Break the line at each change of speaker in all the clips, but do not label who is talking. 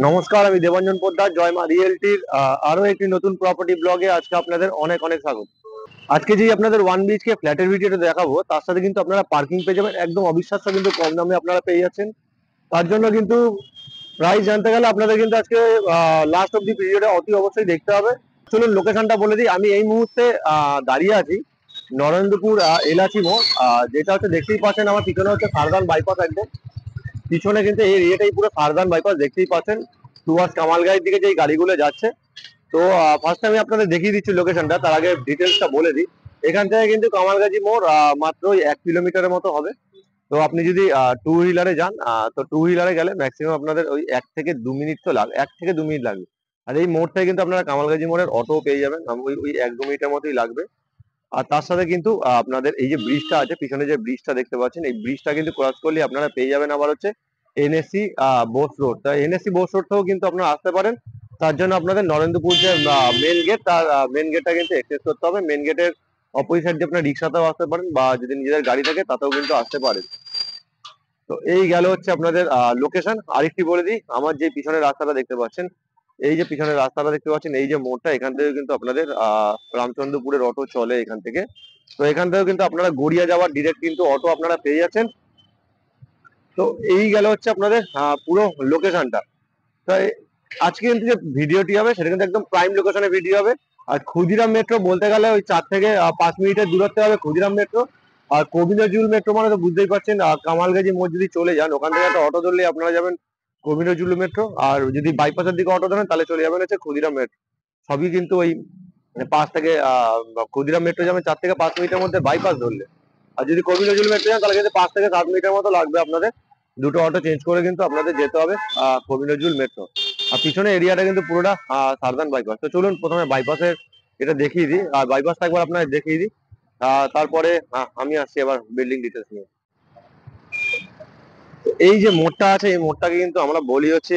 নমস্কার, আমি দেবাঞ্জন পোদ্দার, জয়মা রিয়েলটির আরো একটি নতুন প্রপার্টি ব্লগে আজকে আপনাদের অনেক অনেক স্বাগত। আজকে যে আপনাদের ওয়ান বিএইচকে ফ্ল্যাটের ভিডিওটা দেখাবো, তার সাথে কিন্তু আপনারা পার্কিং পেয়ে যাবেন একদম অবিশ্বাস্য কিন্তু কম দামে আপনারা পেয়ে যাচ্ছেন। তার জন্য কিন্তু প্রাইস জানতে গেলে আপনাদের কিন্তু আজকে লাস্ট অব্দি ভিডিওটা অতি অবশ্যই দেখতে হবে। চলুন লোকেশনটা বলে দিই। আমি এই মুহূর্তে দাঁড়িয়ে আছি নরেন্দ্রপুর এলাচি মোড়, যেটা হচ্ছে দেখতেই পাচ্ছেন আমার পিছনে হচ্ছে সারদান বাইপাস। একদম পিছনে কিন্তু এই এরিয়াটাই পুরো সারদান বাইপাস, দেখতেই পাচ্ছেন টুয়ার্ডস কামালগাঁয়ের দিকে যে গাড়িগুলো যাচ্ছে। তো ফার্স্ট আমি আপনাদের দেখিয়ে দিচ্ছি লোকেশনটা, তার আগে ডিটেলসটা বলে দিই। এখান থেকে কিন্তু কামালগাজি মোড় মাত্র 1 কিলোমিটারের মতো হবে। তো আপনি যদি টু হুইলারে যান, তো টু হুইলারে গেলে ম্যাক্সিমাম আপনাদের ওই 1 থেকে 2 মিনিট তো লাগবে, 1 থেকে 2 মিনিট লাগবে। আর এই মোড় থেকে কিন্তু আপনারা কামালগাজি মোড়ের অটো পেয়ে যাবেন, ওই ওই 1-2 মিনিটের মতোই লাগবে। আর তার সাথে কিন্তু আপনাদের এই যে ব্রিজটা আছে, পিছনে যে ব্রিজটা দেখতে পাচ্ছেন, এই ব্রিজটা কিন্তু ক্রস করলে আপনারা পেয়ে যাবেন আবার হচ্ছে এনএসসি বোস রোড। তা এনএসসি বোস রোড থেকেও কিন্তু আপনারা আসতে পারেন। তার জন্য আপনাদের নরেন্দ্রপুর যে মেন গেট, তার মেন গেটটা কিন্তু এক্সেস করতে হবে। মেন গেটের অপোজিট সাইড দিয়ে আপনার রিক্সাতেও আসতে পারেন, বা যদি নিজেদের গাড়ি থাকে তাতেও কিন্তু আসতে পারেন। তো এই গেল হচ্ছে আপনাদের লোকেশন। আরেকটি বলে দিই, আমার যে পিছনের রাস্তাটা দেখতে পাচ্ছেন, এই যে পিছনের রাস্তাটা দেখতে পাচ্ছেন, এই যে মোড়টা, এখান থেকে কিন্তু আপনাদের রামচন্দ্রপুরের অটো চলে এখান থেকে। তো এখান থেকেও কিন্তু আপনারা গড়িয়া যাওয়ার ডিরেক্ট কিন্তু অটো আপনারা পেয়ে যাচ্ছেন। তো এই গেল হচ্ছে আপনাদের পুরো লোকেশনটা। তাই আজকে কিন্তু যে ভিডিওটি হবে সেটা কিন্তু একদম প্রাইম লোকেশনে ভিডিও হবে। আর ক্ষুদিরাম মেট্রো বলতে গেলে ওই 4 থেকে 5 মিনিটের দূরত্বে হবে ক্ষুদিরাম মেট্রো। আর কবিনজরুল মেট্রো মানে তো বুঝতেই পারছেন, কামালগাজি মোড় যদি চলে যান, ওখান থেকে একটা অটো ধরলেই আপনারা যাবেন কবিনজরুল মেট্রো। আর যদি বাইপাসের দিকে অটো ধরেন তাহলে চলে যাবেন হচ্ছে ক্ষুদিরাম মেট্রো। সবই কিন্তু ওই ক্ষুদিরাম মেট্রো যাবেন 4 থেকে 5 মিনিটের মধ্যে বাইপাস ধরলে। আর যদি কবি নজরুল মেট্রো যান তাহলে কিন্তু 5 থেকে 7 মিনিটের মতো লাগবে আপনাদের। দুটো অটো চেঞ্জ করে কিন্তু আপনাদের যেতে হবে কবি নজরুল মেট্রো। আর পিছনে এরিয়াটা কিন্তু পুরোটা সারদান বাইপাস। তো চলুন প্রথমে বাইপাসের এটা দেখিয়ে দিই, আর বাইপাসটা একবার আপনাদের দেখিয়ে দিই। তারপরে আমি আসছি এবার বিল্ডিং ডিটেলস নিয়ে। তো এই যে মোড়টা আছে, এই মোড়টাকে কিন্তু আমরা বলি হচ্ছে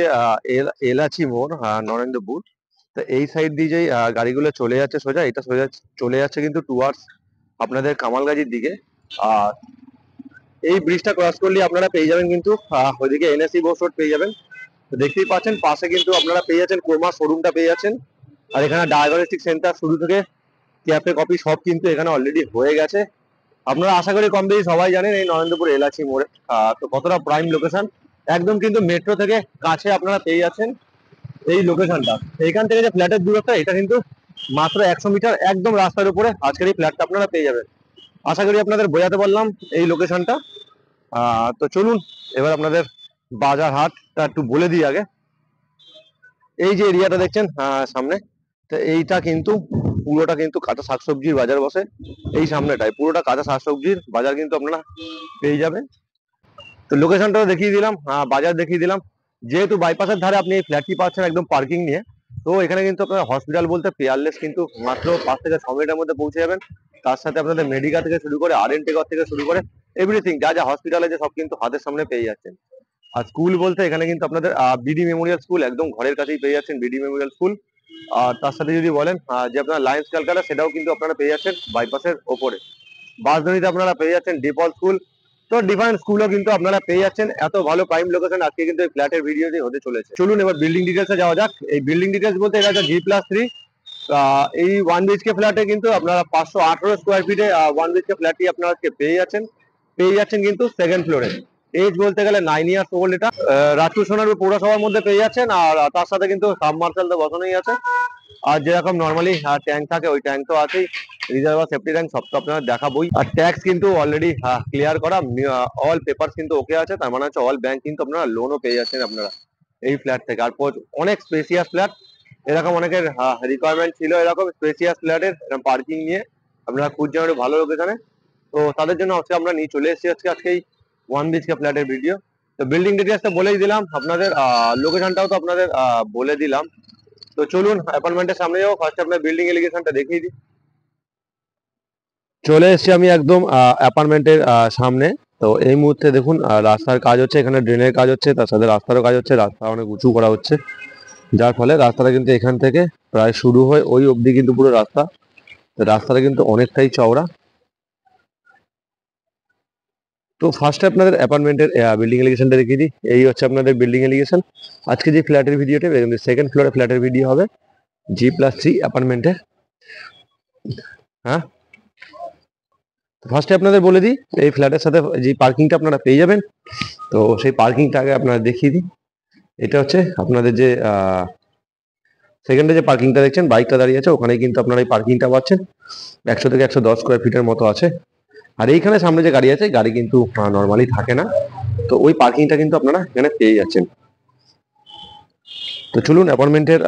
এলাচি মোড়, নরেন্দ্রপুর। তো এই সাইড দিয়ে যে গাড়িগুলো চলে যাচ্ছে সোজা, এটা সোজা চলে যাচ্ছে কিন্তু টুয়ার্ডস আপনাদের কামালগাজির দিকে। আর এই ব্রিজটা ক্রস করলে আপনারা পেয়ে যাবেন কিন্তু ওইদিকে এনএসসি বোস রোড পেয়ে যাবেন। তো দেখতেই পাচ্ছেন পাশে কিন্তু আপনারা পেয়ে যাচ্ছেন ক্রোমা শোরুমটা পেয়ে যাচ্ছেন। আর এখানে ডায়াগনস্টিক সেন্টার শুরু থেকে ক্যাফে কফি সব কিন্তু এখানে অলরেডি হয়ে গেছে। আপনারা আশা করি কম বেশি সবাই জানেন এই নরেন্দ্রপুর এলাচি মোড়ে তো কতটা প্রাইম লোকেশন। একদম কিন্তু মেট্রো থেকে কাছে আপনারা পেয়ে যাচ্ছেন এই লোকেশনটা। এইখান থেকে যে ফ্ল্যাটের দূরত্ব, এটা কিন্তু মাত্র 100 মিটার, একদম রাস্তার উপরে আজকের এই ফ্ল্যাটটা আপনারা পেয়ে যাবেন। আশা করি আপনাদের বোঝাতে পারলাম এই লোকেশনটা। তো চলুন এবার আপনাদের বাজার হাটটা একটু বলে দিই আগে। এই যে এরিয়াটা দেখছেন সামনে, তো এইটা কিন্তু পুরোটা কিন্তু কাঁচা শাকসবজির বাজার বসে। এই সামনেটায় পুরোটা কাঁচা শাকসবজির বাজার কিন্তু আপনারা পেয়ে যাবেন। তো লোকেশনটাও দেখিয়ে দিলাম, বাজার দেখিয়ে দিলাম। যেহেতু বাইপাসের ধারে আপনি এই ফ্ল্যাটটি পাচ্ছেন একদম পার্কিং নিয়ে, তো এখানে কিন্তু আপনার হসপিটাল বলতে পেয়ারলেস কিন্তু মাত্র 5 থেকে 6 মিনিটের মধ্যে পৌঁছে যাবেন। তার সাথে আপনাদের মেডিকেল থেকে শুরু করে টেকর থেকে শুরু করে এভরিথিং যা যা হসপিটালে যে সব কিন্তু হাতের সামনে পেয়ে যাচ্ছেন। আর স্কুল বলতে এখানে কিন্তু আপনাদের বিডি মেমোরিয়াল স্কুল একদম ঘরের কাছেই পেয়ে যাচ্ছেন, বিডি মেমোরিয়াল স্কুল। আর তার সাথে যদি বলেন যে আপনার লায়েন্স ক্যালকাটা, সেটাও কিন্তু আপনারা পেয়ে যাচ্ছেন বাইপাসের ওপরে। বাসধারীতে আপনারা পেয়ে যাচ্ছেন ডিপল স্কুল। তো ডিফারেন্ট স্কুলও কিন্তু আপনারা পেয়ে যাচ্ছেন। এত ভালো প্রাইম লোকেশন আজকে কিন্তু এই ফ্ল্যাটের ভিডিওটি হতে চলেছে। চলুন এবার বিল্ডিং ডিটেলসে যাওয়া যাক। এই বিল্ডিং ডিটেলস বলতে এটা হচ্ছে G+3। এই ওয়ান বিএইচকে ফ্ল্যাটে কিন্তু আপনারা 518 স্কোয়ার ফিটে ওয়ান বিএইচকে ফ্ল্যাটটি আপনারা আজকে পেয়ে যাচ্ছেন কিন্তু সেকেন্ড ফ্লোরে। এজ বলতে গেলে 9 ইয়ার্স ওল্ড এটা। রাজপুর সোনারপুর পৌরসভার মধ্যে পেয়ে যাচ্ছেন। আর তার সাথে কিন্তু সাবমার্শাল তো বসানোই আছে। আর যেরকম নর্মালি ট্যাঙ্ক থাকে, ওই ট্যাঙ্ক তো আছেই। রিজার্ভার সেফটি ট্যাঙ্ক সব তো আপনারা দেখাবোই। আর ট্যাক্স কিন্তু অলরেডি ক্লিয়ার করা, অল পেপার কিন্তু ওকে আছে। তার মানে হচ্ছে অল ব্যাংক কিন্তু আপনারা লোনও পেয়ে যাচ্ছেন আপনারা এই ফ্ল্যাট থেকে। আর অনেক স্পেসিয়াস ফ্ল্যাট, এরকম অনেকের রিকোয়ারমেন্ট ছিল এরকম স্পেসিয়াস ফ্ল্যাটের পার্কিং নিয়ে আপনারা খুঁজছেন একটু ভালো লোকেশনে। তো তাদের জন্য আজকে আমরা নিয়ে চলে এসেছি আজকে এই ওয়ান বিএইচকে ফ্ল্যাটের ভিডিও। তো বিল্ডিং ডিটেলসটা বলেই দিলাম আপনাদের, লোকেশনটাও তো আপনাদের বলে দিলাম। তো চলুন অ্যাপার্টমেন্টের সামনে যাবো। ফার্স্ট আপনার বিল্ডিং এলিগেশনটা দেখিয়ে দিই। চলে এসেছি আমি একদম অ্যাপার্টমেন্টের সামনে। তো এই মুহূর্তে দেখুন রাস্তার কাজ হচ্ছে, এখানে ড্রেনের কাজ হচ্ছে, তার সাথে রাস্তারও কাজ হচ্ছে। রাস্তা অনেক উঁচু করা হচ্ছে, যার ফলে রাস্তাটা কিন্তু এখান থেকে প্রায় শুরু হয় ওই অবধি কিন্তু পুরো রাস্তা। রাস্তাটা কিন্তু অনেকটাই চওড়া। তো ফার্স্টে আপনাদের অ্যাপার্টমেন্টের বিল্ডিং এলিগেশনটা দেখিয়ে দিই। এই হচ্ছে আপনাদের বিল্ডিং এলিগেশন। আজকে যে ফ্ল্যাটের ভিডিওটা, সেকেন্ড ফ্লোরে ফ্ল্যাটের ভিডিও হবে, G+3 অ্যাপার্টমেন্টের। হ্যাঁ, ফার্স্টে আপনাদের বলে দিই, এই ফ্ল্যাটের সাথে যে পার্কিংটা আপনারা পেয়ে যাবেন, তো সেই পার্কিংটা আগে আপনারা দেখিয়ে দিই। এটা হচ্ছে আপনাদের যে সেকেন্ডে যে পার্কিংটা দেখছেন, বাইকটা দাঁড়িয়ে আছে, ওখানেই কিন্তু আপনারা এই পার্কিংটা পাচ্ছেন। 100 থেকে 110 স্কোয়ার ফিটের মতো আছে। আর এইখানে সামনে যে গাড়ি আছে, গাড়ি কিন্তু নর্মালি থাকে না, তো ওই পার্কিংটা কিন্তু আপনারা এখানে পেয়ে যাচ্ছেন। তো চলুন অ্যাপার্টমেন্টের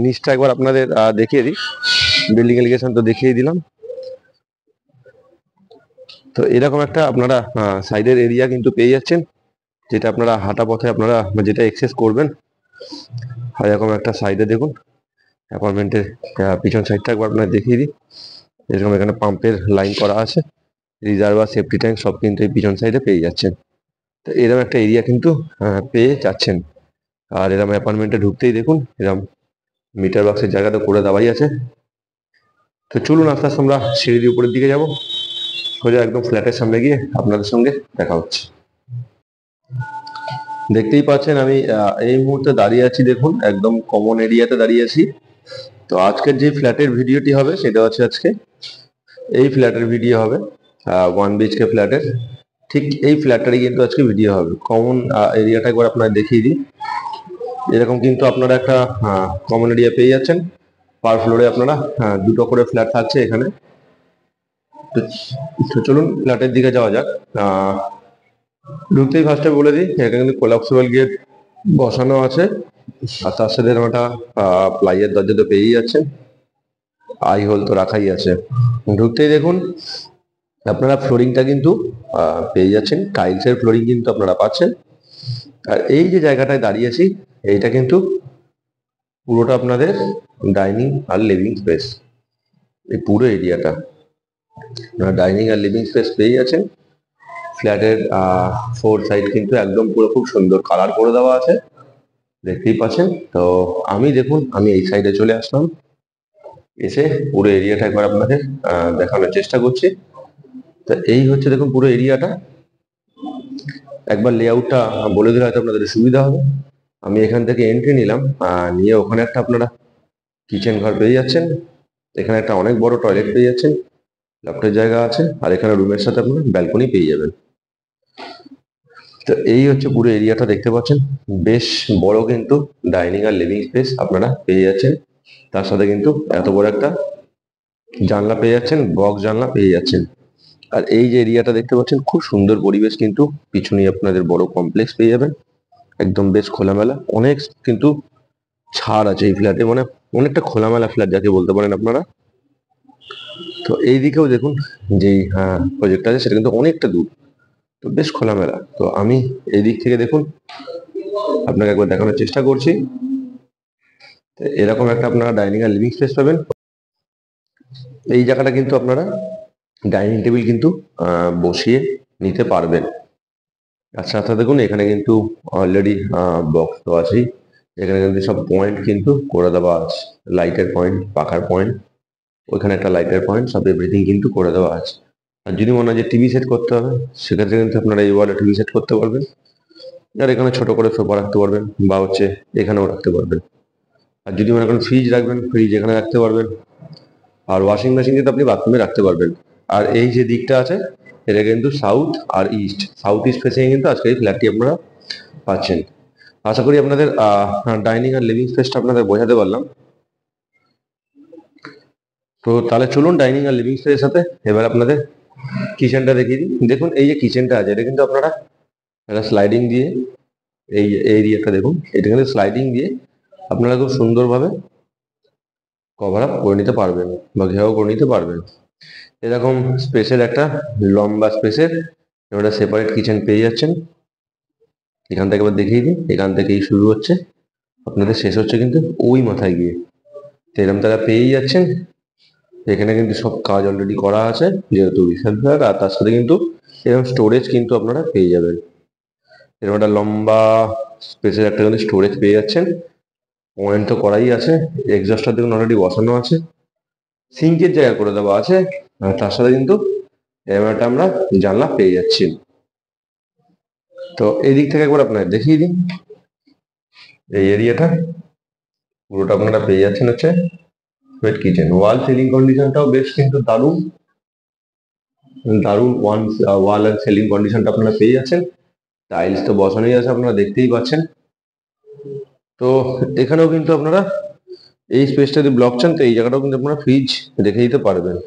নিচটা একবার আপনাদের দেখিয়ে দিই। বিল্ডিং এলিগেশন তো দেখিয়ে দিলাম। তো এরকম একটা আপনারা সাইডের এরিয়া কিন্তু পেয়ে যাচ্ছেন, যেটা আপনারা হাঁটা পথে আপনারা যেটা এক্সেস করবেন। আর এরকম একটা সাইডে দেখুন অ্যাপার্টমেন্টের পিছন সাইডটা একবার আপনারা দেখিয়ে দিই। এরকম এখানে পাম্পের লাইন করা আছে, রিজার্ভার, সেফটি ট্যাঙ্ক সব কিন্তু এই পিছন সাইডে পেয়ে যাচ্ছেন। তো এরকম একটা এরিয়া কিন্তু পেয়ে যাচ্ছেন। আর এরকম অ্যাপার্টমেন্টে ঢুকতেই দেখুন এরকম মিটার বক্সের জায়গাটা করে দেওয়াই আছে। তো চলুন আস্তে আস্তে আমরা সিঁড়ি দিয়ে উপরের দিকে যাব, সোজা একদম ফ্ল্যাটের সামনে গিয়ে আপনাদের সঙ্গে দেখা হচ্ছে। দেখতেই পাচ্ছেন আমি এই মুহূর্তে দাঁড়িয়ে আছি, দেখুন একদম কমন এরিয়াতে দাঁড়িয়ে আছি। তো আজকের যে ফ্ল্যাটের ভিডিওটি হবে সেটা হচ্ছে আজকে এই ফ্ল্যাটের ভিডিও হবে, 1 BHK ফ্ল্যাটের। ঠিক এই ফ্ল্যাটটারই কিন্তু আজকে ভিডিও হবে। কমন এরিয়াটা একবার আপনারা দেখিয়ে দিই। এরকম কিন্তু আপনারা একটা কমন এরিয়া পেয়ে যাচ্ছেন। পার ফ্লোরে আপনারা দুটো করে ফ্ল্যাট থাকছে এখানে। তো চলুন ফ্ল্যাটের দিকে যাওয়া যাক। ঢুকতেই ফার্স্টে বলে দিই, এখানে কিন্তু কোলাপসিবল গেট বসানো আছে, আর তার সাথে একটা প্লাইয়ের দরজা তো পেয়েই যাচ্ছেন, আই হোল তো রাখাই আছে। ঢুকতেই দেখুন আপনারা ফ্লোরিংটা কিন্তু পেয়ে যাচ্ছেন, টাইলসের ফ্লোরিং কিন্তু আপনারা পাচ্ছেন। আর এই যে জায়গাটায় দাঁড়িয়েছি, এইটা কিন্তু পুরোটা আপনাদের ডাইনিং আর লিভিং স্পেস। এই পুরো এরিয়াটা আপনারা ডাইনিং আর লিভিং স্পেস পেয়ে যাচ্ছেন। ফ্ল্যাটের 4 সাইড কিন্তু একদম পুরো খুব সুন্দর কালার করে দেওয়া আছে, দেখতেই পাচ্ছেন। তো আমি এই সাইডে চলে আসলাম, এসে পুরো এরিয়াটা একবার আপনাদের দেখানোর চেষ্টা করছি। তো এই হচ্ছে দেখুন পুরো এরিয়াটা। একবার লেআউটটা বলে দিলে হয়তো আপনাদের সুবিধা হবে। আমি এখান থেকে এন্ট্রি নিলাম, নিয়ে ওখানে একটা আপনারা কিচেন ঘর পেয়ে যাচ্ছেন। এখানে একটা অনেক বড় টয়লেট পেয়ে যাচ্ছেন, লফটের জায়গা আছে, আর এখানে রুমের সাথে আপনারা ব্যালকনি পেয়ে যাবেন। তো এই হচ্ছে পুরো এরিয়াটা দেখতে পাচ্ছেন, বেশ বড় কিন্তু ডাইনিং আর লিভিং স্পেস আপনারা পেয়ে যাচ্ছেন। তার সাথে কিন্তু এত বড় একটা জানলা পেয়ে যাচ্ছেন, বক্স জানলা পেয়ে যাচ্ছেন। আর এই যে এরিয়াটা দেখতে পাচ্ছেন, খুব সুন্দর পরিবেশ কিন্তু, পিছনে আপনাদের বড় কমপ্লেক্স পেয়ে যাবেন, একদম বেশ খোলামেলা। অনেক কিন্তু ছাড় আছে এই ফ্ল্যাটে, মানে অনেকটা খোলামেলা ফ্ল্যাট যাকে বলতে পারেন আপনারা। তো এই দিকেও দেখুন যেই প্রজেক্ট আছে সেটা কিন্তু অনেকটা দূর, তো বেশ খোলামেলা। তো আমি এই দিক থেকে দেখুন আপনাকে একবার দেখানোর চেষ্টা করছি। এরকম একটা আপনারা ডাইনিং আর লিভিং স্পেস পাবেন। এই জায়গাটা কিন্তু আপনারা ডাইনিং টেবিল কিন্তু বসিয়ে নিতে পারবেন। আচ্ছা আচ্ছা, দেখুন এখানে কিন্তু অলরেডি বক্স তো আছেই, এখানে কিন্তু সব পয়েন্ট কিন্তু করে দেওয়া আছে, লাইটের পয়েন্ট, পাখার পয়েন্ট, ওইখানে একটা লাইটের পয়েন্ট, সব এভরিথিং কিন্তু করে দেওয়া আছে। আর যদি মনে হয় যে টিভি সেট করতে হবে, সেক্ষেত্রে কিন্তু আপনারা এই ওয়ালে টিভি সেট করতে পারবেন। আর এখানে ছোট করে সোফা রাখতে পারবেন, বা হচ্ছে এখানেও রাখতে পারবেন। আর যদি মনে করেন ফ্রিজ রাখবেন, ফ্রিজ এখানে রাখতে পারবেন। আর ওয়াশিং মেশিন কিন্তু আপনি বাথরুমে রাখতে পারবেন। আর এই যে দিকটা আছে, এটা কিন্তু সাউথ আর ইস্ট, সাউথ ইস্ট ফেসিং কিন্তু আজকে এই ফ্ল্যাটটি আপনারা পাচ্ছেন। আশা করি আপনাদের ডাইনিং আর লিভিং স্পেসটা আপনাদের বোঝাতে পারলাম। তো তাহলে চলুন ডাইনিং আর লিভিং স্পেসের সাথে এবার আপনাদের কিচেনটা দেখিয়ে দিই। দেখুন এই যে কিচেনটা আছে, এটা কিন্তু আপনারা একটা স্লাইডিং দিয়ে, এই এরিয়াটা দেখুন, এটা কিন্তু স্লাইডিং দিয়ে আপনারা খুব সুন্দরভাবে কভার আপ করে নিতে পারবেন বা ঘেরাও করে নিতে পারবেন। এরকম স্পেসের একটা লম্বা স্পেসের একটা সেপারেট কিচেন পেয়ে যাচ্ছেন। এখান থেকে এবার দেখিয়ে দিই, এখান থেকেই শুরু হচ্ছে, আপনাদের শেষ হচ্ছে কিন্তু ওই মাথায় গিয়ে। তো এরকম তারা পেয়েই যাচ্ছেন। এখানে কিন্তু সব কাজ অলরেডি করা আছে, যেহেতু রিসেন্ট, আর তার সাথে কিন্তু এরকম স্টোরেজ কিন্তু আপনারা পেয়ে যাবেন। এরকম একটা লম্বা স্পেসের একটা কিন্তু স্টোরেজ পেয়ে যাচ্ছেন। পয়েন্ট তো করাই আছে, এক্সস্টার দেখুন অলরেডি বসানো আছে, সিঙ্কের জায়গা করে দেওয়া আছে। আর তার সাথে কিন্তু এরকম একটা আমরা জানলা পেয়ে যাচ্ছি। তো এই দিক থেকে একবার আপনাদের দেখিয়ে দিই, এই এরিয়াটা পুরোটা আপনারা পেয়ে যাচ্ছেন হচ্ছে ওয়েট কিচেন। ওয়াল সিলিং কন্ডিশনটাও বেশ কিন্তু দারুণ দারুণ ওয়াল এন্ড সিলিং কন্ডিশনটা আপনারা পেয়ে যাচ্ছেন। টাইলস তো বসানোই আছে, আপনারা দেখতেই পাচ্ছেন। তো এখানেও কিন্তু আপনারা এই স্পেসটা যদি ব্লক চান, তো এই জায়গাটাও কিন্তু আপনারা ফ্রিজ রেখে দিতে পারবেন।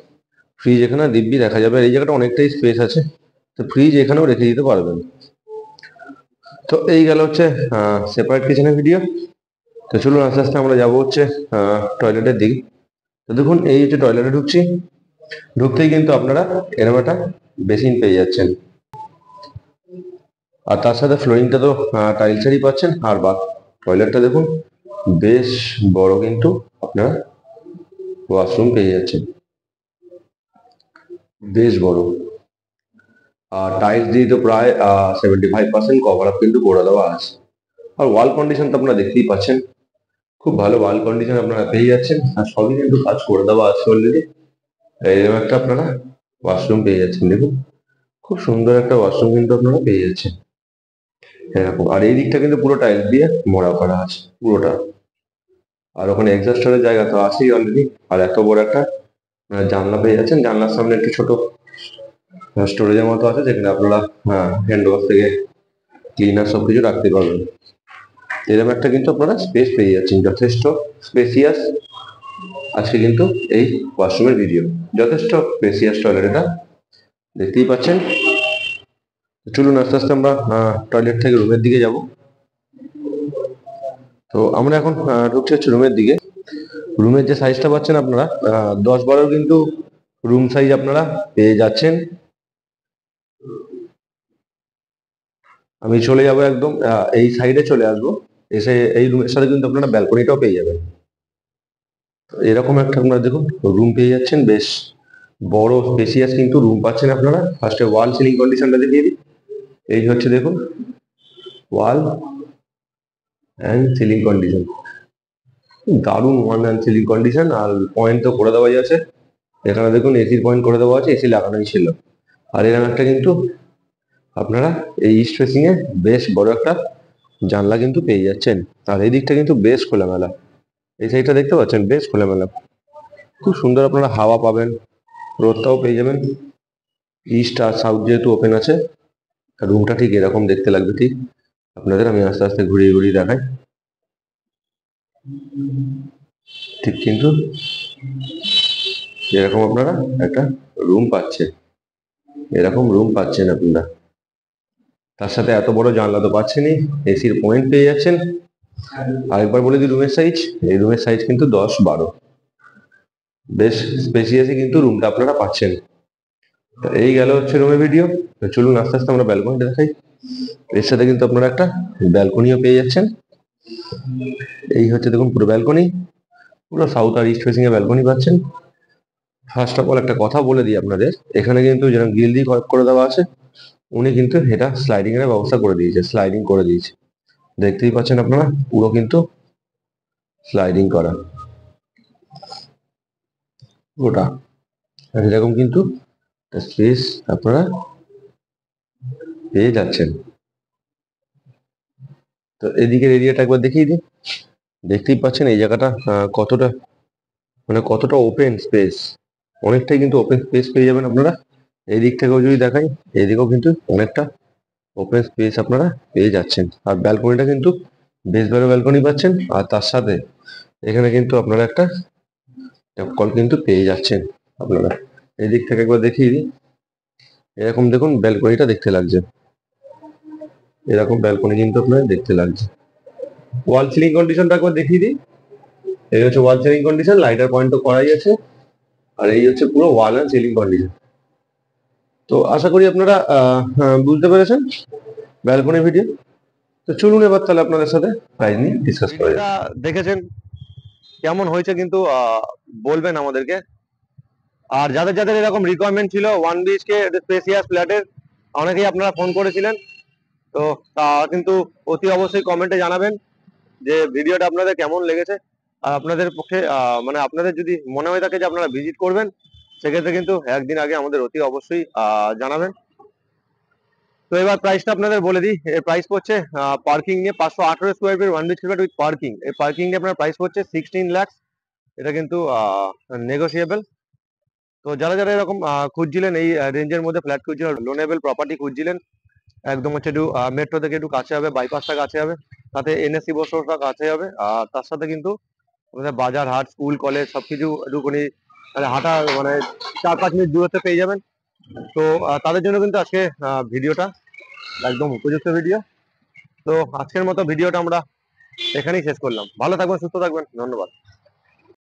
ফ্রিজ এখানে দিব্যি দেখা যাবে, আর এই জায়গাটা অনেকটাই স্পেস আছে, তো ফ্রিজ এখানেও রেখে দিতে পারবেন। তো এই গেল হচ্ছে সেপারেট কিচেনের ভিডিও। তো চলুন আস্তে আস্তে আমরা যাবো হচ্ছে টয়লেটের দিকে। তো দেখুন এই হচ্ছে টয়লেটে ঢুকছি, ঢুকতেই কিন্তু আপনারা এরকম একটা বেসিন পেয়ে যাচ্ছেন, আর তার সাথে ফ্লোরিংটা তো টাইলসেরই পাচ্ছেন। আর টয়লেটটা দেখুন বেশ বড় কিন্তু আপনারা ওয়াশরুম পেয়ে যাচ্ছেন, বেশ বড়। আর টাইলস দিয়ে তো প্রায় 75% কভার আপ কিন্তু করে দেওয়া আছে। আর ওয়াল কন্ডিশন তো আপনারা দেখতেই পাচ্ছেন, খুব ভালো ওয়াল কন্ডিশন আপনারা পেয়ে যাচ্ছেন, আর সবই কিন্তু কাজ করে দেওয়া আছে অলরেডি। এরকম একটা আপনারা ওয়াশরুম পেয়ে যাচ্ছেন, দেখুন খুব সুন্দর একটা ওয়াশরুম কিন্তু আপনারা পেয়ে যাচ্ছেন এরকম। আর এই দিকটা কিন্তু পুরো টাইলস দিয়ে মোড়া করা আছে পুরোটা। আর ওখানে এক্সস্টারের জায়গা তো আছেই অলরেডি, আর এত বড় একটা জানলা পেয়ে যাচ্ছেন। জানলার সামনে একটি ছোট স্টোরেজের মতো আছে, যেখানে আপনারা হ্যান্ড ওয়াশ থেকে ক্লিনার সবকিছু রাখতে পারবেন। এরকম একটা কিন্তু আপনারা স্পেস পেয়ে যাচ্ছেন, যথেষ্ট স্পেসিয়াস। আজকে কিন্তু এই ওয়াশরুমের ভিডিও, যথেষ্ট স্পেসিয়াস টয়লেট, এটা দেখতেই পাচ্ছেন। চলুন আস্তে আস্তে আমরা টয়লেট থেকে রুমের দিকে যাব। তো আমরা এখন ঢুকছি হচ্ছে রুমের দিকে। রুমের যে সাইজটা পাচ্ছেন আপনারা 10-12 কিন্তু রুম সাইজ আপনারা পেয়ে যাচ্ছেন। আমি চলে যাব একদম এই সাইডে চলে আসবো, এসে এই রুমের সাথে কিন্তু আপনারা ব্যালকনিটাও পেয়ে যাবেন। এরকম একটা আপনারা দেখুন রুম পেয়ে যাচ্ছেন, বেশ বড় স্পেসিয়াস কিন্তু রুম পাচ্ছেন আপনারা। ফার্স্টে ওয়াল সিলিং কন্ডিশনটা দেখিয়ে দিই। এই হচ্ছে দেখুন ওয়াল অ্যান্ড সিলিং কন্ডিশন, দারুণ ওয়াল অ্যান্ড সিলিং কন্ডিশন। আর পয়েন্ট তো করে দেওয়াই আছে, এখানে দেখুন এসির পয়েন্ট করে দেওয়া আছে, এসি লাগানোই ছিল। আর এরকম একটা কিন্তু আপনারা এই ইস্ট ফেসিং এ বেশ বড় একটা জানলা কিন্তু পেয়ে যাচ্ছেন। আর এই দিকটা কিন্তু বেশ খোলামেলা, এই সাইডটা দেখতে পাচ্ছেন বেশ খোলামেলা, খুব সুন্দর আপনারা হাওয়া পাবেন, রোদটাও পেয়ে যাবেন। ইস্ট আর সাউথ যেহেতু ওপেন আছে, রুমটা ঠিক এরকম দেখতে লাগবে। ঠিক আপনাদের আমি আস্তে আস্তে ঘুরিয়ে ঘুরিয়ে দেখাই, ঠিক কিন্তু এরকম আপনারা একটা রুম পাচ্ছেন, এরকম রুম পাচ্ছেন আপনারা। তার সাথে এত বড় জানলা তো পাচ্ছেনই, এসির পয়েন্ট পেয়ে যাচ্ছেন। আরেকবার বলে দিই রুমের সাইজ, এই রুমের সাইজ কিন্তু 10-12, বেশ স্পেসিয়াসই কিন্তু রুমটা আপনারা পাচ্ছেন। তো এই গেল হচ্ছে রুমের ভিডিও। তো চলুন আস্তে আস্তে আমরা ব্যালকনিটা দেখাই। এর সাথে কিন্তু আপনারা একটা ব্যালকনিও পেয়ে যাচ্ছেন। এই হচ্ছে দেখুন পুরো ব্যালকনি, পুরো সাউথ আর ইস্ট ফেসিং এ ব্যালকনি পাচ্ছেন। ফার্স্ট অফ অল একটা কথা বলে দিই আপনাদের, এখানে কিন্তু যেরকম গ্রিল দিয়ে করে দেওয়া আছে, উনি কিন্তু এটা স্লাইডিং এর ব্যবস্থা করে দিয়েছে, স্লাইডিং করে দিয়েছে, দেখতেই পাচ্ছেন আপনারা পুরো কিন্তু স্লাইডিং করা ওটা। আর এরকম কিন্তু স্পেস আপনারা পেয়ে যাচ্ছেন। তো এদিকের এরিয়াটা একবার দেখিয়ে দিই, দেখতেই পাচ্ছেন এই জায়গাটা কতটা মানে কতটা ওপেন স্পেস, অনেকটাই কিন্তু ওপেন স্পেস পেয়ে যাবেন আপনারা। এই দিক থেকেও যদি দেখাই, এদিকেও কিন্তু অনেকটা ওপেন স্পেস আপনারা পেয়ে যাচ্ছেন। আর ব্যালকনিটা কিন্তু বেশ বড় ব্যালকনি পাচ্ছেন, আর তার সাথে এখানে কিন্তু আপনারা একটা কল কিন্তু পেয়ে যাচ্ছেন আপনারা। এই দিক থেকে একবার দেখিয়ে দিই, এরকম দেখুন ব্যালকনিটা দেখতে লাগছে, এরকম ব্যালকনি কিন্তু আপনাদের দেখতে লাগছে। ওয়াল সিলিং কন্ডিশনটা একবার দেখিয়ে দিই, এই হচ্ছে ওয়াল সিলিং কন্ডিশন, লাইটার পয়েন্ট তো করাই আছে। আর এই হচ্ছে পুরো ওয়াল এন্ড সিলিং কন্ডিশন। তো আশা করি আপনারা বুঝতে পেরেছেন ব্যালকনি ভিডিও। তো চলুন এবার তাহলে আপনাদের সাথে প্রাইস নিয়ে ডিসকাস করা যাক। দেখেছেন কেমন হয়েছে কিন্তু বলবেন আমাদেরকে। আর যাদের যাদের এরকম রিকোয়ারমেন্ট ছিল 1 BHK স্পেসিয়াস ফ্ল্যাটের, অনেকেই আপনারা ফোন করেছিলেন। তো কিন্তু অতি অবশ্যই কমেন্টে জানাবেন যে ভিডিওটা আপনাদের কেমন লেগেছে। আর আপনাদের পক্ষে মানে আপনাদের যদি মনে হয়ে থাকে যে আপনারা ভিজিট করবেন, সেক্ষেত্রে কিন্তু একদিন আগে আমাদের অতি অবশ্যই জানাবেন। তো এবার প্রাইসটা আপনাদের বলে দিই। এর প্রাইস পড়ছে পার্কিং নিয়ে 518 square feet 1 BHK flat with parking. এই পার্কিং নিয়ে আপনার প্রাইস পড়ছে 16 লাখ। এটা কিন্তু নেগোসিয়েবল। তো যারা যারা এরকম খুঁজছিলেন, এই রেঞ্জের মধ্যে ফ্ল্যাট খুঁজছিলেন, লোনেবল প্রপার্টি খুঁজছিলেন, একদম হচ্ছে একটু মেট্রো থেকে একটু কাছে হবে, বাইপাসটা কাছে হবে, সাথে এনএসসি বসটা কাছে হবে, আর তার সাথে কিন্তু আমাদের বাজার হাট স্কুল কলেজ সবকিছু একটুখানি মানে হাঁটা মানে 4-5 মিনিট দূরত্বে পেয়ে যাবেন। তো তাদের জন্য কিন্তু আজকে ভিডিওটা একদম উপযুক্ত ভিডিও। তো আজকের মতো ভিডিওটা আমরা এখানেই শেষ করলাম। ভালো থাকবেন, সুস্থ থাকবেন, ধন্যবাদ।